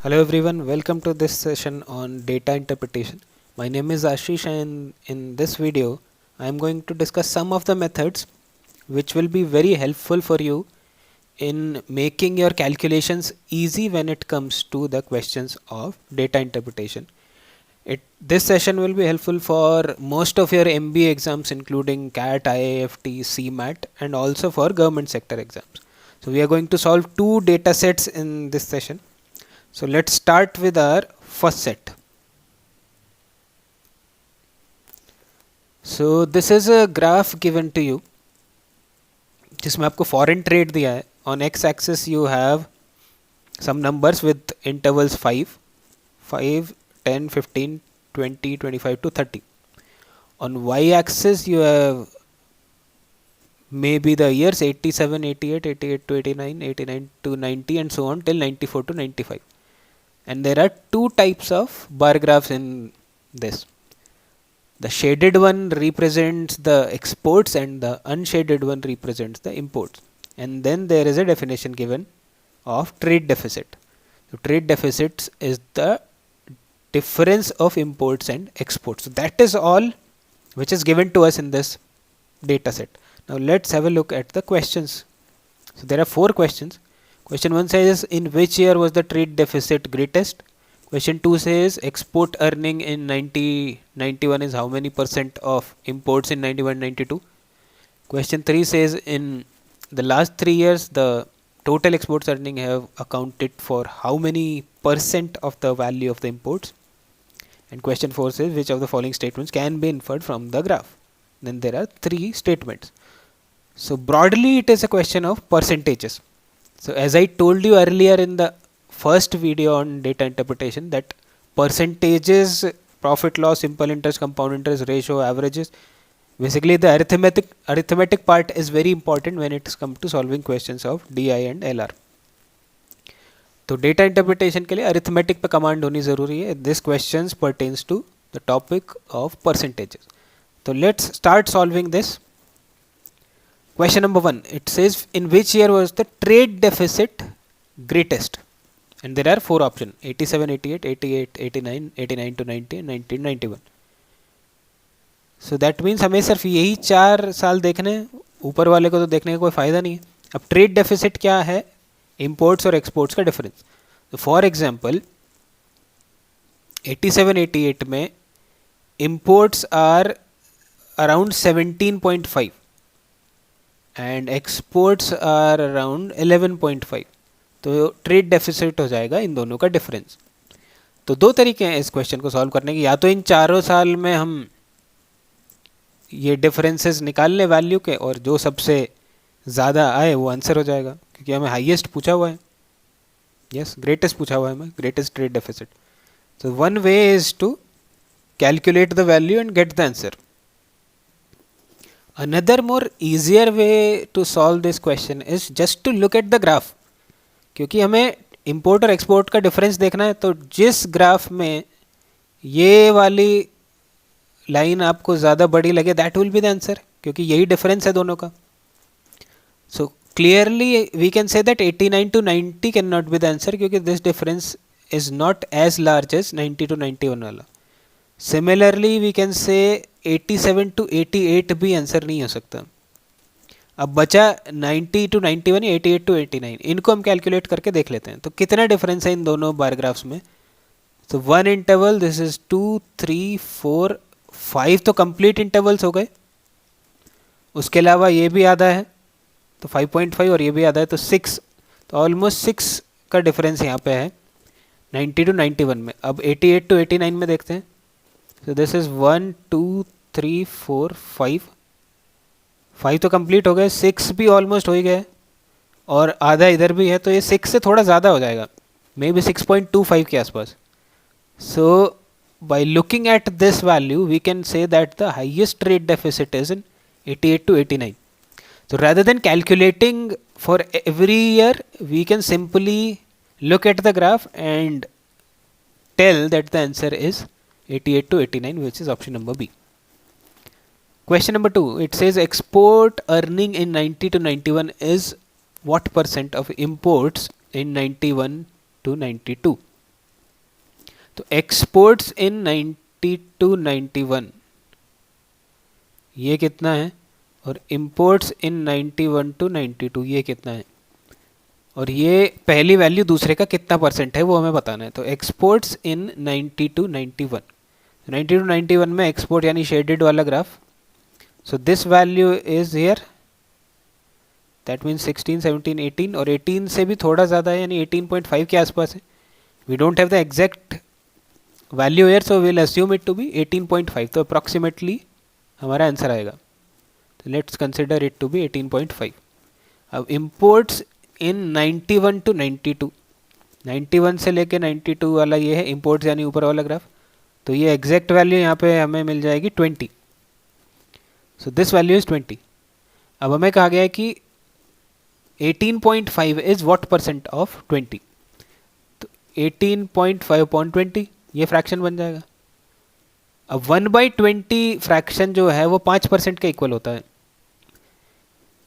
Hello everyone, welcome to this session on data interpretation. My name is Ashish and in this video I am going to discuss some of the methods which will be very helpful for you in making your calculations easy when it comes to the questions of data interpretation. This session will be helpful for most of your MBA exams including CAT, IIFT, CMAT and also for government sector exams. So we are going to solve two data sets in this session. So let's start with our first set. So this is a graph given to you जिसमें आपको foreign trade दिया है. On x axis you have some numbers with intervals 5, 10, 15, 20, 25 to 30. On y axis you have maybe the years 87, 88, 88 to 89, 89 to 90 and so on till 94 to 95. And there are two types of bar graphs in this. The shaded one represents the exports and the unshaded one represents the imports. And then there is a definition given of trade deficit. So trade deficits is the difference of imports and exports. So that is all which is given to us in this data set. Now let's have a look at the questions. So there are four questions. Question 1 says in which year was the trade deficit greatest? Question 2 says export earning in 91 is how many percent of imports in 91-92? Question 3 says in the last 3 years the total exports earning have accounted for how many percent of the value of the imports? And question 4 says which of the following statements can be inferred from the graph? Then there are three statements. So broadly it is a question of percentages. So as I told you earlier in the first video on data interpretation that percentages, profit loss, simple interest, compound interest, ratio, averages, basically the arithmetic part is very important when it comes to solving questions of DI and LR. तो data interpretation के लिए arithmetic पे command होनी ज़रूरी है. This questions pertains to the topic of percentages. So let's start solving this. Question number 1, it says in which year was the trade deficit greatest? And there are four options: 87, 88, 88, 89, 89 to 90 and 1991. So that means हमें सिर्फ यही 4 साल देखने हैं, ऊपर वाले को तो देखने का कोई फ़ायदा नहीं है. अब ट्रेड डेफिसिट क्या है? इंपोर्ट्स और एक्सपोर्ट्स का डिफरेंस. तो फॉर एग्जांपल 87-88 में imports are around 17.5 and exports are around 11.5. तो ट्रेड डेफिसिट हो जाएगा इन दोनों का डिफरेंस. तो दो तरीके हैं इस क्वेश्चन को सॉल्व करने के. या तो इन चारों साल में हम ये डिफरेंसेस निकाल लें वैल्यू के और जो सबसे ज़्यादा आए वो आंसर हो जाएगा, क्योंकि हमें हाईएस्ट पूछा हुआ है. यस, ग्रेटेस्ट पूछा हुआ है हमें, greatest trade deficit. So one way is to calculate the value and get the answer. Another more easier way to solve this question is just to look at the graph. क्योंकि हमें import और export का difference देखना है, तो जिस graph में ये वाली लाइन आपको ज़्यादा बड़ी लगे that will be the answer, क्योंकि यही difference है दोनों का. So clearly we can say that 89 to 90 cannot be the answer, क्योंकि this difference is not as large as 90 to 91 वाला. Similarly we can say 87 to 88 भी आंसर नहीं हो सकता. अब बचा 90 to 91 या 88 to 89, इनको हम कैलकुलेट करके देख लेते हैं. तो कितना डिफरेंस है इन दोनों बार ग्राफ्स में? तो वन इंटरवल, दिस इज 2, 3, 4, 5 तो कंप्लीट इंटरवल्स हो गए. उसके अलावा ये भी आधा है तो 5.5 और ये भी आधा है तो 6. तो ऑलमोस्ट 6 का डिफरेंस यहाँ पे है 90 to 91 में. अब 88 to 89 में देखते हैं. So this is 1, 2, 3, 4, 5. 5 तो कंप्लीट हो गए, 6 भी ऑलमोस्ट हो ही गए और आधा इधर भी है, तो ये 6 से थोड़ा ज़्यादा हो जाएगा, मे बी 6.25 के आसपास. So by looking at this value we can say that the highest trade deficit is in 88 to 89. So rather than calculating for every year, we can simply look at the graph and tell that the answer is 88 to 89, which is option number B. Question number 2, it says export earning in 90 to 91 is what percent of imports in 91 to 92? तो exports in 90 to 91 ये कितना है, और imports in 91 to 92 ये कितना है, और ये पहली वैल्यू दूसरे का कितना परसेंट है वो हमें बताना है। तो एक्सपोर्ट्स इन 90 to 91, 90 to 91 में एक्सपोर्ट यानी शेडेड वाला graph, so this value is here, that means 16, 17, 18, और 18 से भी थोड़ा ज़्यादा है यानी 18.5 के आसपास है। We don't have the exact value here, so will assume it to be 18.5, तो अप्रॉक्सीमेटली हमारा आंसर आएगा। तो let's consider it to be 18.5। अब इंपोर्ट्स इन 91 to 92, 91 से लेके 92 वाला ये है इंपोर्ट्स यानी ऊपर वाला ग्राफ, तो ये एग्जैक्ट वैल्यू यहाँ पे हमें मिल जाएगी 20, सो दिस वैल्यू इज 20। अब हमें कहा गया है कि 18.5 इज व्हाट परसेंट ऑफ 20, तो 18.5 upon 20 ये फ्रैक्शन बन जाएगा। अब 1/20 फ्रैक्शन जो है वो 5% के इक्वल होता है।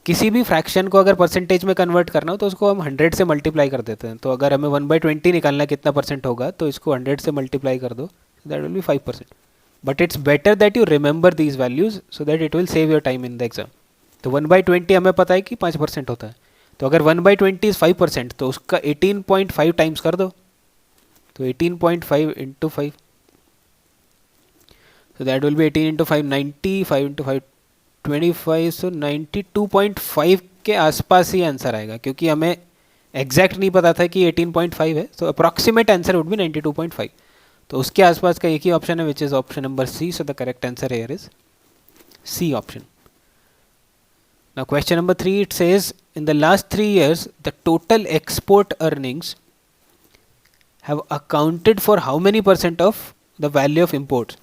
किसी भी फ्रैक्शन को अगर परसेंटेज में कन्वर्ट करना हो तो उसको हम 100 से मल्टीप्लाई कर देते हैं। तो अगर हमें 1/20 निकालना कितना परसेंट होगा तो इसको 100 से मल्टीप्लाई कर दो, that will B 5%। But it's better that you remember these values so that it will save your time in the exam. तो 1/20 हमें पता है कि 5% होता है, तो अगर 1/20 इज 5% तो उसका 18.5 टाइम्स कर दो, तो 18.5 into 5, so that will be 18 into 5 90, 5 into 5 25, so 92.5 के आसपास ही आंसर आएगा, क्योंकि हमें एग्जैक्ट नहीं पता था कि 18.5 है, so approximate answer would be 92.5। तो उसके आसपास का एक ही ऑप्शन है which is option number C, so the correct answer here is C option. Now question number 3, it says in the last 3 years the total export earnings have accounted for how many percent of the value of imports।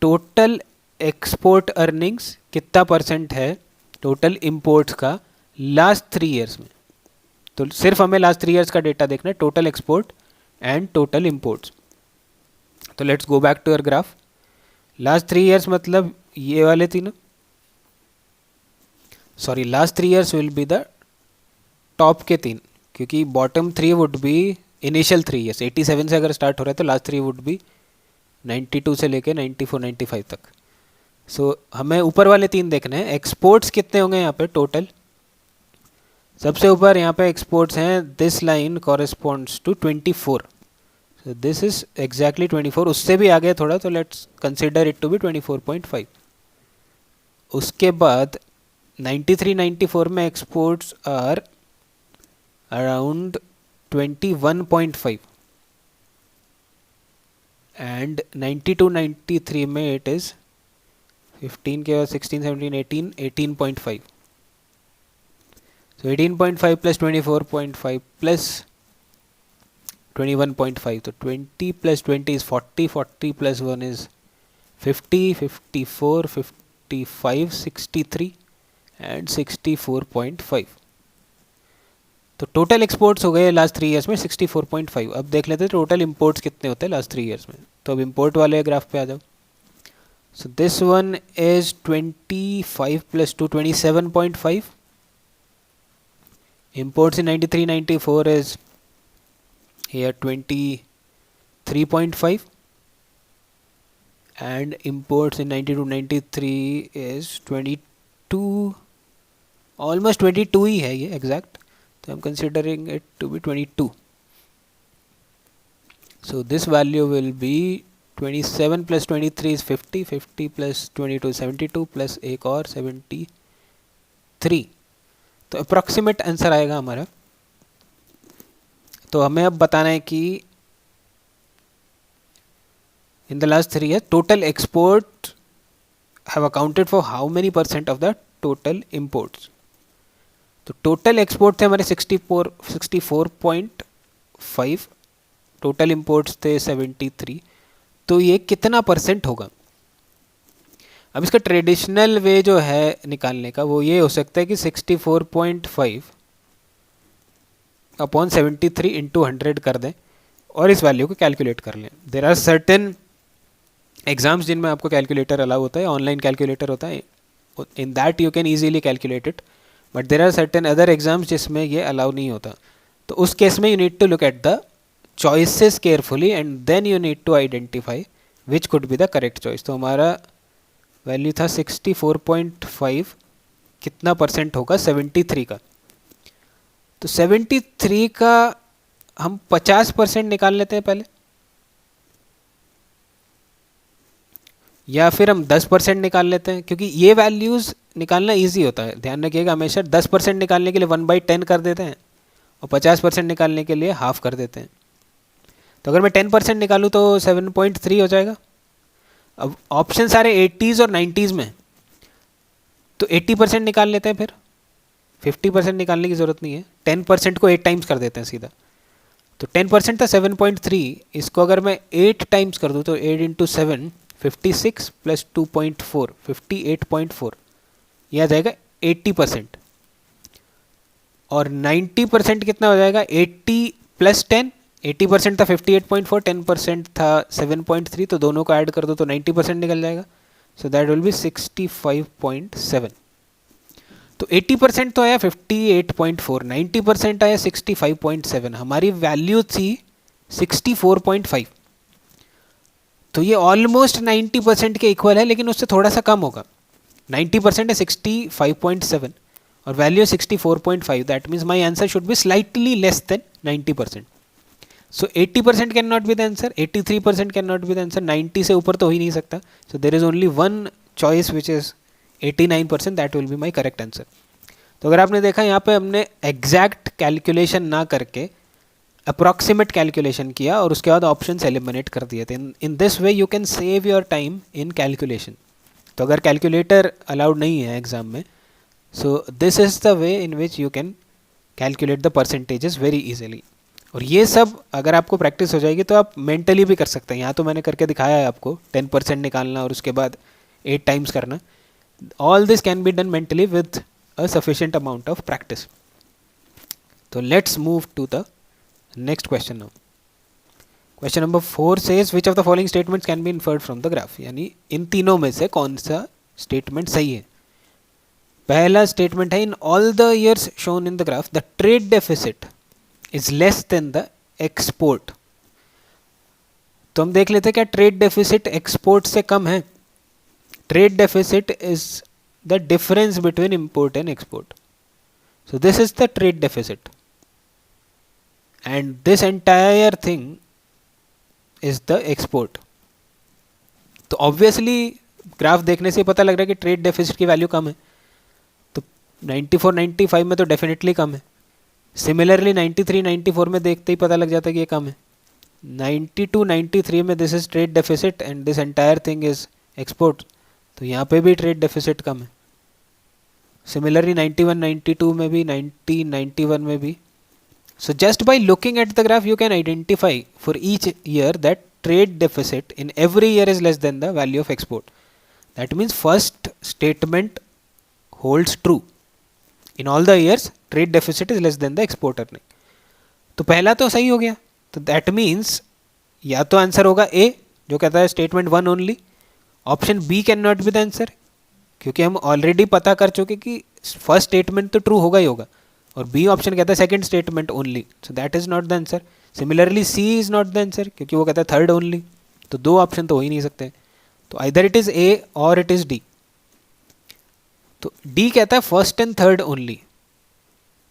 Total export earnings कितना percent है total imports का last 3 years में। तो सिर्फ हमें last 3 years का data देखना है, total export and total imports. तो let's go back to your graph. Last 3 years मतलब ये वाले तीनों, sorry last 3 years will be the top के 3, क्योंकि bottom 3 would be initial 3 years. 87 से अगर स्टार्ट हो रहा है तो लास्ट 3 वुड बी 92 से लेके 94, 95 तक। सो हमें ऊपर वाले 3 देखने हैं। एक्सपोर्ट्स कितने होंगे यहाँ पे टोटल, सबसे ऊपर यहाँ पे एक्सपोर्ट्स हैं, this line corresponds to 24, so this is exactly 24। उससे भी आगे थोड़ा, तो let's consider it to be 24.5। उसके बाद 93, 94 में एक्सपोर्ट्स आर अराउंड 21.5 एंड 92, 93 में इट इज 15 के बाद 16, 17, 18, 18.5। So 18.5 plus 24.5 plus 21.5, तो 20 plus 20 is 40, 40 plus 1 is 50, 54, 55, 63 and 64.5। तो टोटल एक्सपोर्ट्स हो गए लास्ट 3 ईयर्स में 64.5। अब देख लेते हैं टोटल इंपोर्ट्स कितने होते हैं लास्ट 3 ईयर्स में। तो अब इंपोर्ट वाले ग्राफ पे आ जाओ। So this one is 25 plus 2 27.5। Imports in 93, 94 is here 23.5 and imports in 92, 93 is 22, almost 22 ही है ये exact, so I'm considering it to be 22. So this value will be 27 plus 23 is 50, 50 plus 22 72 plus एक और 73, तो approximate answer आएगा हमारा। तो हमें अब बताना है कि in the last 3 year total export have accounted for how many percent of the total imports. तो टोटल एक्सपोर्ट थे हमारे 64.5, टोटल इंपोर्ट्स थे 73, तो ये कितना परसेंट होगा। अब इसका ट्रेडिशनल वे जो है निकालने का वो ये हो सकता है कि 64.5 अपॉन 73 इंटू 100 कर दें और इस वैल्यू को कैलकुलेट कर लें। देर आर सर्टेन एग्जाम्स जिनमें आपको कैलकुलेटर अलाउ होता है, ऑनलाइन कैलकुलेटर होता है, in that you can easily calculate it, but there are certain other exams जिसमें ये अलाउ नहीं होता। तो उस केस में you need to look at the choices carefully and then you need to identify which could be the correct choice. तो हमारा value था 64.5, कितना परसेंट होगा 73 का, तो 73 का हम 50% निकाल लेते हैं पहले, या फिर हम 10% निकाल लेते हैं, क्योंकि ये वैल्यूज़ निकालना इजी होता है. ध्यान रखिएगा हमेशा 10% निकालने के लिए 1/10 कर देते हैं और 50% निकालने के लिए हाफ कर देते हैं. तो अगर मैं 10% निकालूँ तो 7.3 हो जाएगा. अब ऑप्शन सारे 80s और 90s में, तो 80% निकाल लेते हैं, फिर 50% निकालने की ज़रूरत नहीं है. 10% को 8 टाइम्स कर देते हैं सीधा. तो 10% था 7.3, इसको अगर मैं 8 टाइम्स कर दूँ तो 8 इंटू 7 56 प्लस 2.4 58.4, यह आ जाएगा 80%. और 90% कितना हो जाएगा, 80 प्लस 10, 80% था 58.4, 10% था 7.3, तो दोनों को ऐड कर दो तो 90% निकल जाएगा. So that will B 65.7. तो 80% तो आया 58.4, 90% आया 65.7, हमारी वैल्यू थी 64.5. तो ये ऑलमोस्ट 90% के इक्वल है, लेकिन उससे थोड़ा सा कम होगा. 90% है 65.7 और value 64.5. That means my answer should be slightly less than 90%. So 80% can not be the answer, 83% can not be the answer, 90 से ऊपर तो हो ही नहीं सकता. So there is only one choice which is 89%, that will be my correct answer. तो अगर आपने देखा यहाँ पे हमने एग्जैक्ट कैलकुलेशन ना करके अप्रॉक्सीमेट कैलकुलेशन किया और उसके बाद ऑप्शंस एलिमिनेट कर दिए थे. In this way you can save your time in calculation. तो अगर कैलकुलेटर अलाउड नहीं है एग्जाम में, so this is the way in which you can calculate the percentages very easily. और ये सब अगर आपको प्रैक्टिस हो जाएगी तो आप मेंटली भी कर सकते हैं. यहाँ तो मैंने करके दिखाया है आपको 10% निकालना और उसके बाद 8 टाइम्स करना. All this can be done mentally with a sufficient amount of practice. तो let's move to the next question now. Question number 4 says which of the following statements can be inferred from the graph. यानी इन तीनों में से कौन सा statement सही है. पहला स्टेटमेंट है in all the years shown in the graph the trade deficit is less than the export. तो हम देख लेते हैं क्या ट्रेड डेफिसिट एक्सपोर्ट से कम है. Trade deficit is the difference between import and export. So this is the trade deficit and this entire thing is the export. तो obviously graph देखने से पता लग रहा है कि ट्रेड डेफिसिट की वैल्यू कम है. तो 94-95 में तो डेफिनेटली कम है. सिमिलरली 93-94 में देखते ही पता लग जाता है कि ये कम है. 92-93 में this is trade deficit and this entire thing is export. तो यहाँ पे भी ट्रेड डेफिसिट कम है. सिमिलरली 91-92 में भी, 90-91 में भी. So just by looking at the graph you can identify for each year that trade deficit in every year is less than the value of export. That means first statement holds true. In all the years trade deficit is less than the export earning. तो पहला तो सही हो गया. तो that means या तो answer होगा A जो कहता है statement 1 only. Option B can not be the answer, क्योंकि हम ऑलरेडी पता कर चुके कि फर्स्ट स्टेटमेंट तो ट्रू होगा ही होगा. और बी ऑप्शन कहता है second statement only. So that is not the answer. Similarly C is not the answer, क्योंकि वो कहता है थर्ड ओनली. तो दो ऑप्शन तो हो ही नहीं सकते. तो आइदर इट इज ए और इट इज डी. तो डी कहता है फर्स्ट एंड थर्ड ओनली,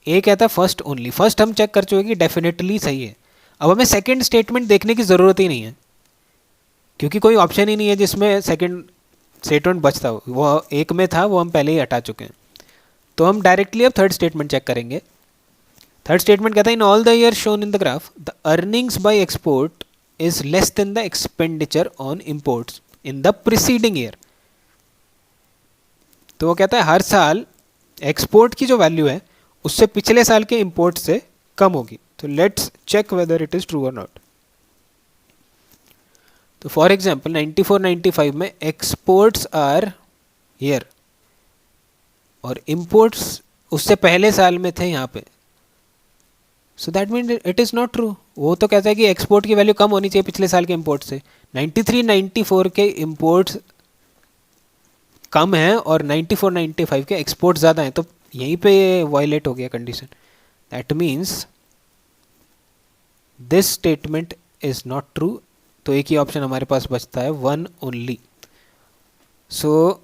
ए कहता है फर्स्ट ओनली. फर्स्ट हम चेक कर चुके कि डेफिनेटली सही है. अब हमें सेकंड स्टेटमेंट देखने की ज़रूरत ही नहीं है, क्योंकि कोई ऑप्शन ही नहीं है जिसमें सेकंड स्टेटमेंट बचता हो. वो एक में था, वो हम पहले ही हटा चुके हैं. तो हम डायरेक्टली अब थर्ड स्टेटमेंट चेक करेंगे. थर्ड स्टेटमेंट कहता है in all the year shown in the graph the earnings by export is less than the expenditure on imports in the preceding year. तो वो कहता है हर साल एक्सपोर्ट की जो वैल्यू है उससे पिछले साल के इंपोर्ट से कम होगी. तो let's check whether it is true और नॉट. तो फॉर एग्जाम्पल 94-95 में एक्सपोर्ट्स आर हियर और इंपोर्ट्स उससे पहले साल में थे यहाँ पे. So that mean it is not true. वो तो कहता है कि एक्सपोर्ट की वैल्यू कम होनी चाहिए पिछले साल के इंपोर्ट से. 93-94 के इंपोर्ट्स कम हैं और 94-95 के एक्सपोर्ट ज़्यादा हैं. तो यहीं पे ये वायलेट हो गया condition. That means this statement is not true, तो एक ही ऑप्शन हमारे पास बचता है, one only. So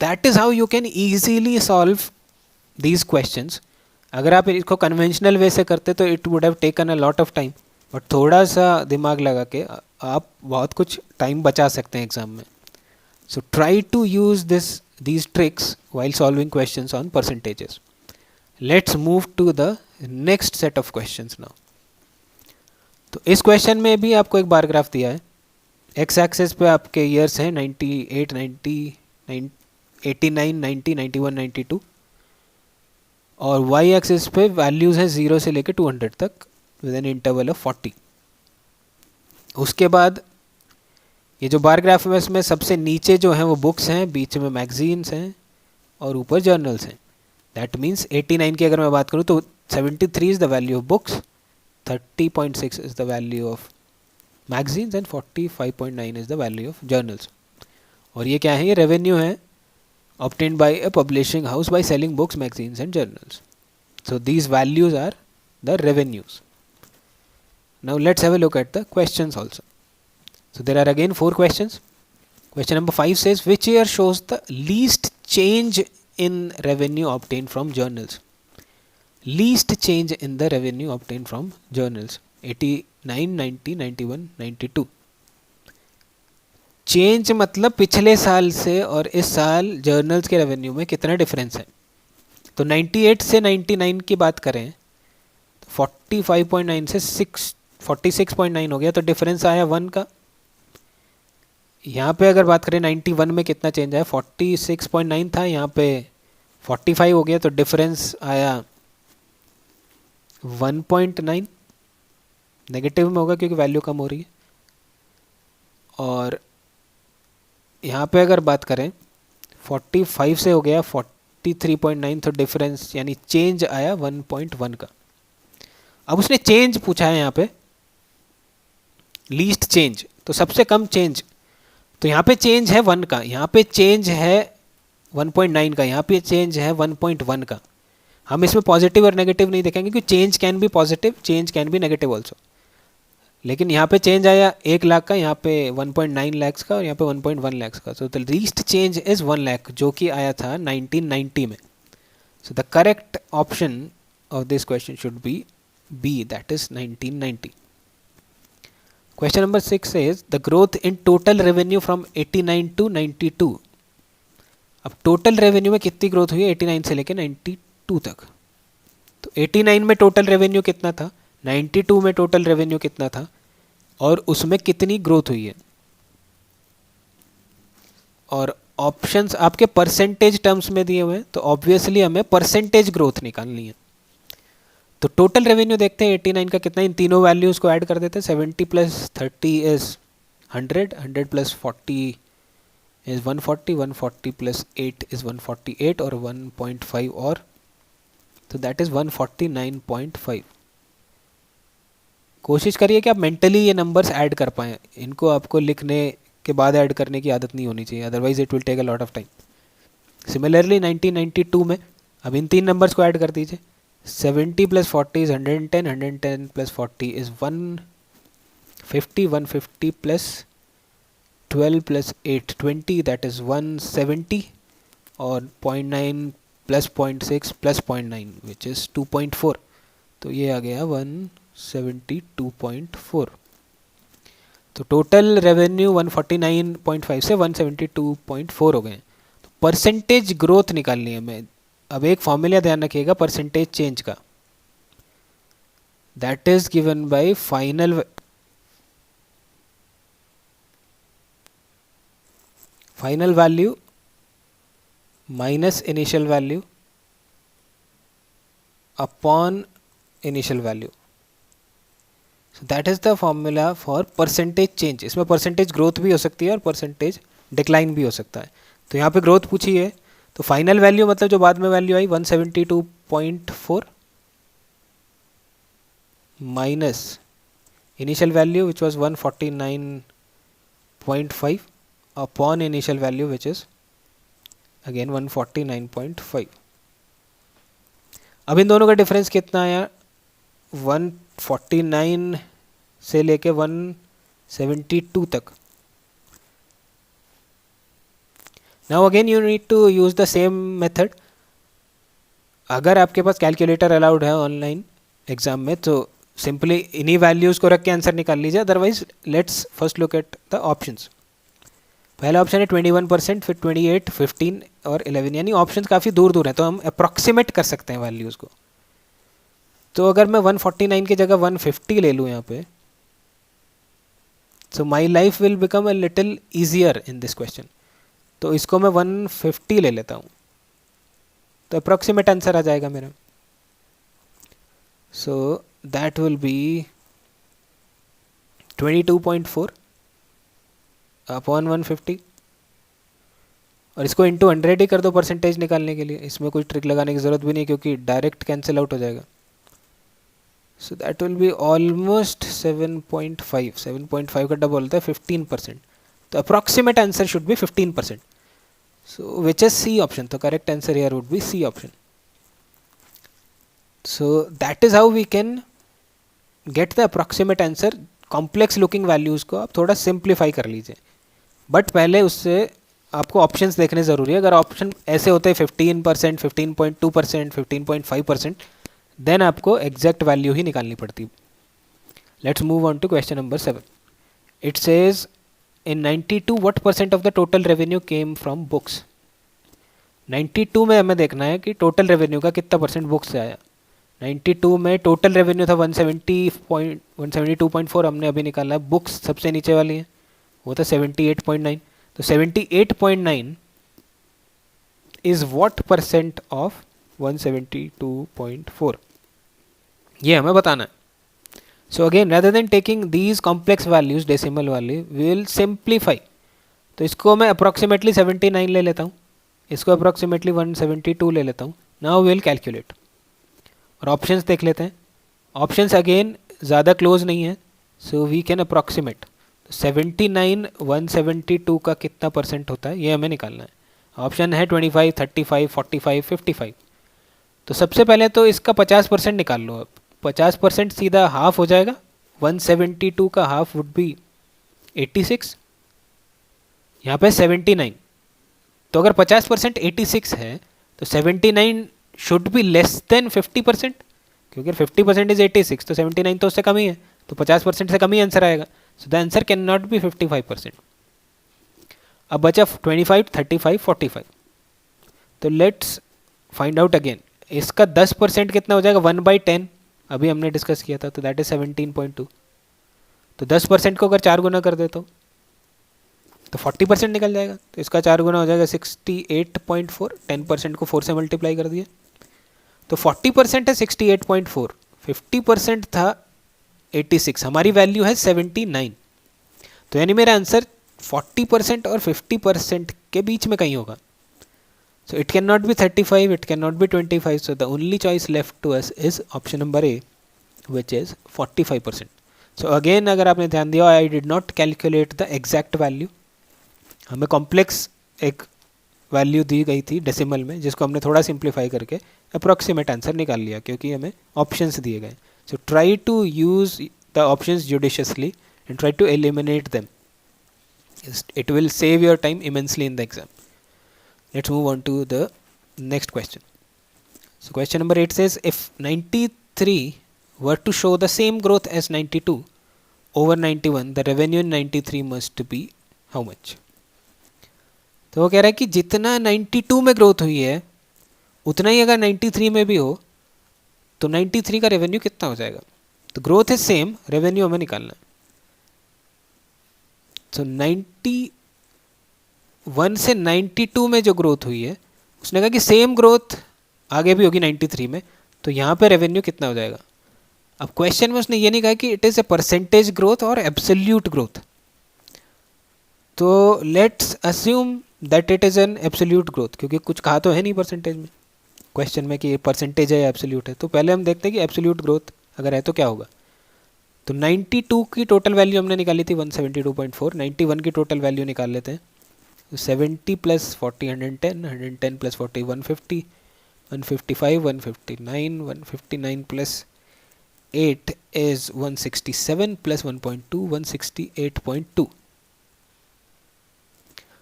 that is how you can easily solve these questions. अगर आप इसको कन्वेंशनल वे से करते तो it would have taken a lot of time, but थोड़ा सा दिमाग लगा के आप बहुत कुछ टाइम बचा सकते हैं एग्जाम में. So try to use these tricks while solving questions on percentages. Let's move to the next set of questions now. तो इस क्वेश्चन में भी आपको एक बार ग्राफ दिया है. एक्स एक्सेस पे आपके ईयर्स हैं 98, 90, 89, 90, 91, 92, और वाई एक्सेस पे वैल्यूज हैं 0 से लेकर 200 तक विद एन इंटरवल ऑफ 40. उसके बाद ये जो बार ग्राफ है इसमें सबसे नीचे जो हैं वो बुक्स हैं, बीच में मैगजीन्स हैं और ऊपर जर्नल्स हैं. दैट मीन्स 89 की अगर मैं बात करूँ तो 73 is the value of books, 30.6 is the value of magazines and 45.9 is the value of journals. और ये क्या है, ये रेवेन्यू है obtained by a publishing house by selling books, magazines and journals. So these values are the revenues. Now let's have a look at the questions also. So there are again 4 questions. Question number 5 says, which year shows the least change in revenue obtained from journals? Least change in the revenue obtained from journals. 89, 90, 91, 92. Change मतलब पिछले साल से और इस साल journals के revenue में कितना डिफरेंस है. तो 98 से 99 की बात करें तो 45.9 से 46.9 हो गया, तो डिफरेंस आया 1 का. यहाँ पे अगर बात करें 91 में कितना चेंज आया, 46.9 था, यहाँ पे 45 हो गया, तो डिफरेंस आया 1.9. नेगेटिव में होगा क्योंकि वैल्यू कम हो रही है. और यहाँ पे अगर बात करें 45 से हो गया 43.9, तो डिफरेंस यानी चेंज आया 1.1 का. अब उसने चेंज पूछा है यहाँ पे, लीस्ट चेंज, तो सबसे कम चेंज. तो यहाँ पे चेंज है 1 का, यहाँ पे चेंज है 1.9 का, यहाँ पे चेंज है 1.1 का. हम इसमें पॉजिटिव और नेगेटिव नहीं देखेंगे क्योंकि change can be positive, change can be negative also. लेकिन यहाँ पे चेंज आया 1 लाख का, यहाँ पे 1.9 लाख का और यहाँ पे 1.1 लाख का. So the least change is 1 lakh, जो कि आया था 1990 में. So the correct option of this question should be B, that is 1990. Question number 6 is the growth in total revenue from 89 to 92. अब टोटल रेवेन्यू में कितनी ग्रोथ हुई है 89 से लेकर 92 तक. तो 89 में टोटल रेवेन्यू कितना था, 92 में टोटल रेवेन्यू कितना था, और उसमें कितनी ग्रोथ हुई है. और ऑप्शंस आपके परसेंटेज टर्म्स में दिए हुए हैं, तो ऑब्वियसली हमें परसेंटेज ग्रोथ निकालनी है. तो टोटल रेवेन्यू देखते हैं 89 का कितना, इन तीनों वैल्यूज़ को ऐड कर देते हैं. 70 plus 30 is 100, 100 plus 40 is 140, 140 plus 8 is 148 और 1.5 और, तो दैट इज़ 149.5. कोशिश करिए कि आप मेंटली ये नंबर्स ऐड कर पाएँ. इनको आपको लिखने के बाद ऐड करने की आदत नहीं होनी चाहिए, otherwise it will take a lot of time. Similarly 1992 में अब इन 3 नंबर्स को ऐड कर दीजिए. 70 plus 40 is 110, 110 plus 40 is 150, 150 plus 12 plus 8 20, that is 170, और 0.9 प्लस 0.6 प्लस 0.9 विच इज़ 2.4, तो ये आ गया 172.4. तो टोटल रेवेन्यू 149.5 से 172.4 हो गए. तो परसेंटेज ग्रोथ निकालनी है हमें. अब एक फॉर्मूला ध्यान रखिएगा परसेंटेज चेंज का, that is given by final value minus initial value upon initial value. So that is the formula for percentage change. इसमें परसेंटेज ग्रोथ भी हो सकती है और परसेंटेज डिक्लाइन भी हो सकता है. तो यहाँ पे ग्रोथ पूछी है, तो फाइनल वैल्यू मतलब जो बाद में value I 172.4 minus initial value which was 149.5 upon initial value which is again 149.5. अब इन दोनों का डिफरेंस कितना आया 149 से लेके 172 तक. Now again you need to use the same method. अगर आपके पास कैलकुलेटर अलाउड है ऑनलाइन एग्जाम में तो सिंपली इन्हीं वैल्यूज़ को रख के आंसर निकाल लीजिए. Otherwise let's first look at the options. पहला ऑप्शन है 21%, फिर 28, 15 और 11. यानी ऑप्शंस काफ़ी दूर दूर हैं तो हम अप्रॉक्सीमेट कर सकते हैं वैल्यूज़ को. तो अगर मैं 149 की जगह 150 ले लूँ यहाँ पे, so my life will become a little easier in this question. तो इसको मैं 150 ले लेता हूँ तो अप्रॉक्सीमेट आंसर आ जाएगा मेरा. सो दैट विल बी 22.4 अपॉन 150 और इसको इंटू 100 ही कर दो परसेंटेज निकालने के लिए. इसमें कोई ट्रिक लगाने की ज़रूरत भी नहीं क्योंकि डायरेक्ट कैंसिल आउट हो जाएगा. So that will be almost 7.5. 7.5 का डबल होता है 15%. तो approximate answer should be 15%. So which is C option. तो correct answer here would be C option. So that is how we can get the approximate answer. Complex looking values को आप थोड़ा simplify कर लीजिए, but पहले उससे आपको options देखने ज़रूरी है. अगर ऑप्शन ऐसे होते हैं 15%, 15.2%, 15.5%, देन आपको एग्जैक्ट वैल्यू ही निकालनी पड़ती. Let's move on to question number 7. It says in 92 what percent of the total revenue came from books. 92 में हमें देखना है कि टोटल रेवेन्यू का कितना परसेंट बुक्स से आया. 92 में टोटल रेवेन्यू था 172.4. हमने अभी निकाला है. बुक्स सबसे नीचे वाली है, वो था 78.9. तो 78.9 इज व्हाट परसेंट ऑफ 172.4, ये हमें बताना है. So again rather than taking these complex values decimal वाले, वी विल सिंप्लीफाई. तो इसको मैं अप्रॉक्सीमेटली 79 ले लेता हूँ, इसको अप्रॉक्सीमेटली 172 ले लेता हूँ. नाउ वी विल कैलकुलेट और ऑप्शंस देख लेते हैं. ऑप्शंस अगेन ज़्यादा क्लोज नहीं है, सो वी कैन अप्रॉक्सीमेट. 79 172 का कितना परसेंट होता है ये हमें निकालना है. ऑप्शन है 25, 35, 45, 55. तो सबसे पहले तो इसका 50% निकाल लो. अब 50% सीधा हाफ हो जाएगा. 172 का हाफ वुड बी 86, यहाँ पे 79. तो अगर 50% 86 है तो 79 शुड बी लेस देन 50%, क्योंकि 50% इज 86 तो 79 तो उससे कम ही है, तो 50% से कम ही आंसर आएगा. So the answer can not B 55%. अब बचा 25, 35, 45. तो लेट्स फाइंड आउट अगेन. इसका 10% कितना हो जाएगा 1/10, अभी हमने डिस्कस किया था, तो दैट इज 17.2. तो 10% को अगर 4 गुना कर देता हूँ तो 40% निकल जाएगा. तो इसका 4 गुना हो जाएगा 68.4. 10% को 4 से मल्टीप्लाई कर दिया तो 40% है 68.4. 50% था 86, हमारी वैल्यू है 79. तो यानी मेरा आंसर 40% और 50% के बीच में कहीं होगा. So it can not be 35, it can not be 25. So the only choice left to us is option number A, which is 45%. So again अगर आपने ध्यान दिया, I did not calculate the exact value. हमें complex एक value दी गई थी decimal में, जिसको हमने थोड़ा सिंप्लीफाई करके अप्रॉक्सीमेट आंसर निकाल लिया क्योंकि हमें ऑप्शंस दिए गए. So try to use the options judiciously and try to eliminate them. It will save your time immensely in the exam. Let's move on to the next question. So question number 8 says, if 93 were to show the same growth as 92 over 91, the revenue in 93 must be how much? तो वो कह रहा है कि जितना 92 में growth हुई है उतना ही अगर 93 में भी हो तो 93 का रेवेन्यू कितना हो जाएगा. तो ग्रोथ इज सेम, रेवेन्यू हमें निकालना है. तो 91 से 92 में जो ग्रोथ हुई है, उसने कहा कि सेम ग्रोथ आगे भी होगी 93 में, तो यहाँ पे रेवेन्यू कितना हो जाएगा. अब क्वेश्चन में उसने ये नहीं कहा कि it is a percentage growth और एब्सोल्यूट ग्रोथ. तो let's assume that it is an absolute growth, क्योंकि कुछ कहा तो है नहीं परसेंटेज में क्वेश्चन में कि परसेंटेज है या एब्सोल्यूट है. तो पहले हम देखते हैं कि एब्सोल्यूट ग्रोथ अगर है तो क्या होगा. तो 92 की टोटल वैल्यू हमने निकाली थी 172.4. 91 की टोटल वैल्यू निकाल लेते हैं. 70 plus 40 110, 110 plus 40 150, 155 159, 159 plus 8 is 167 plus 1.2 168.2.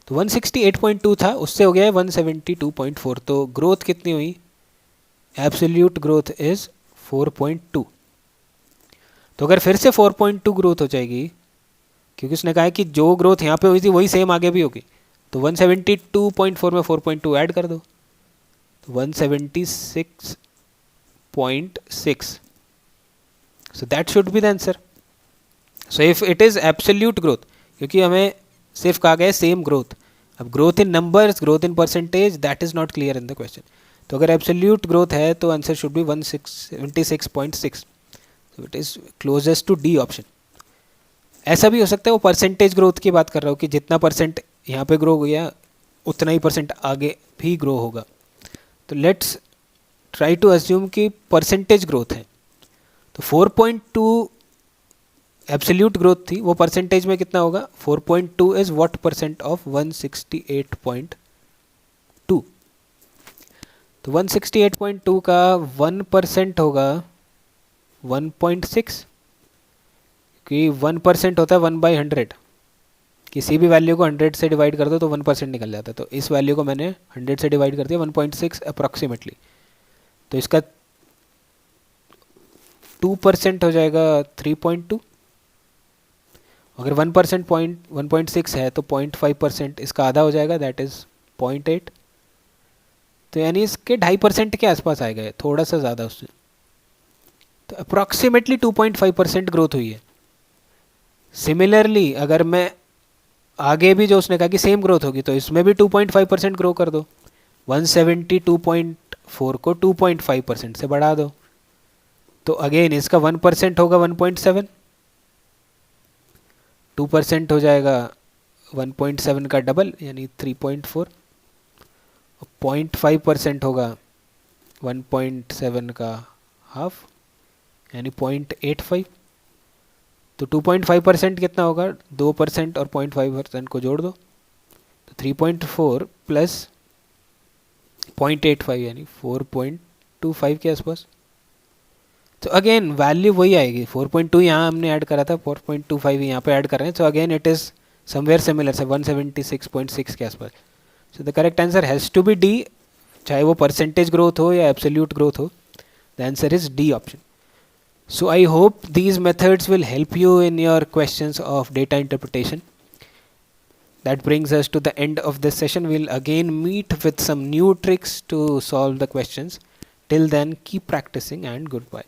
तो 168.2 था, उससे हो गया है 172.4. तो ग्रोथ कितनी हुई? Absolute growth is 4.2. तो अगर फिर से 4.2 ग्रोथ हो जाएगी, क्योंकि उसने कहा है कि जो ग्रोथ यहाँ पे हुई थी वही सेम आगे भी होगी, तो 172.4 में 4.2 ऐड कर दो, तो 176.6. So that should be the answer. So if it is absolute growth, क्योंकि हमें सिर्फ कहा गया है सेम ग्रोथ, अब growth in numbers, growth in percentage, that is not clear in the question. तो अगर एब्सोल्यूट ग्रोथ है तो answer should be 176.6. So it is closest to D option. ऐसा भी हो सकता है वो परसेंटेज ग्रोथ की बात कर रहा हो कि जितना परसेंट यहाँ पे ग्रो गया उतना ही परसेंट आगे भी ग्रो होगा. तो लेट्स ट्राई टू अज्यूम कि परसेंटेज ग्रोथ है. तो 4.2 एब्सोल्यूट ग्रोथ थी, वो परसेंटेज में कितना होगा? 4.2 इज व्हाट परसेंट ऑफ 168.2. तो 168.2 का 1% होगा 1.6, कि 1% होता है 1/100. किसी भी वैल्यू को 100 से डिवाइड कर दो तो 1% निकल जाता है. तो इस वैल्यू को मैंने 100 से डिवाइड कर दिया, 1.6 अप्रॉक्सीमेटली. तो इसका 2% हो जाएगा 3.2. अगर 1% 1.6 है तो 0.5% इसका आधा हो जाएगा, दैट इज 0.8. तो यानी इसके 2.5% के आसपास आएगा, थोड़ा सा ज़्यादा उससे. तो अप्रॉक्सीमेटली 2.5% ग्रोथ हुई है. सिमिलरली अगर मैं आगे भी जो उसने कहा कि सेम ग्रोथ होगी, तो इसमें भी 2.5% ग्रो कर दो. 172.4 को 2.5% से बढ़ा दो, तो अगेन इसका 1% होगा 1.7, 2% हो जाएगा 1.7 का डबल यानी 3.4, 0.5% होगा 1.7 का हाफ यानी 0.85. तो 2.5% कितना होगा? 2% और 0.5% को जोड़ दो, तो 3.4 प्लस 0.85 यानी 4.25 के आसपास. तो अगेन वैल्यू वही आएगी. 4.2 यहाँ हमने ऐड करा था, 4.25 यहाँ पे ऐड कर रहे हैं. So again it is somewhere similar से 176.6 के आसपास. So the correct answer has to be D, चाहे वो परसेंटेज ग्रोथ हो या एब्सोल्यूट ग्रोथ हो. The answer is D option. So I hope these methods will help you in your questions of data interpretation. That brings us to the end of this session. We'll again meet with some new tricks to solve the questions. Till then, keep practicing and goodbye.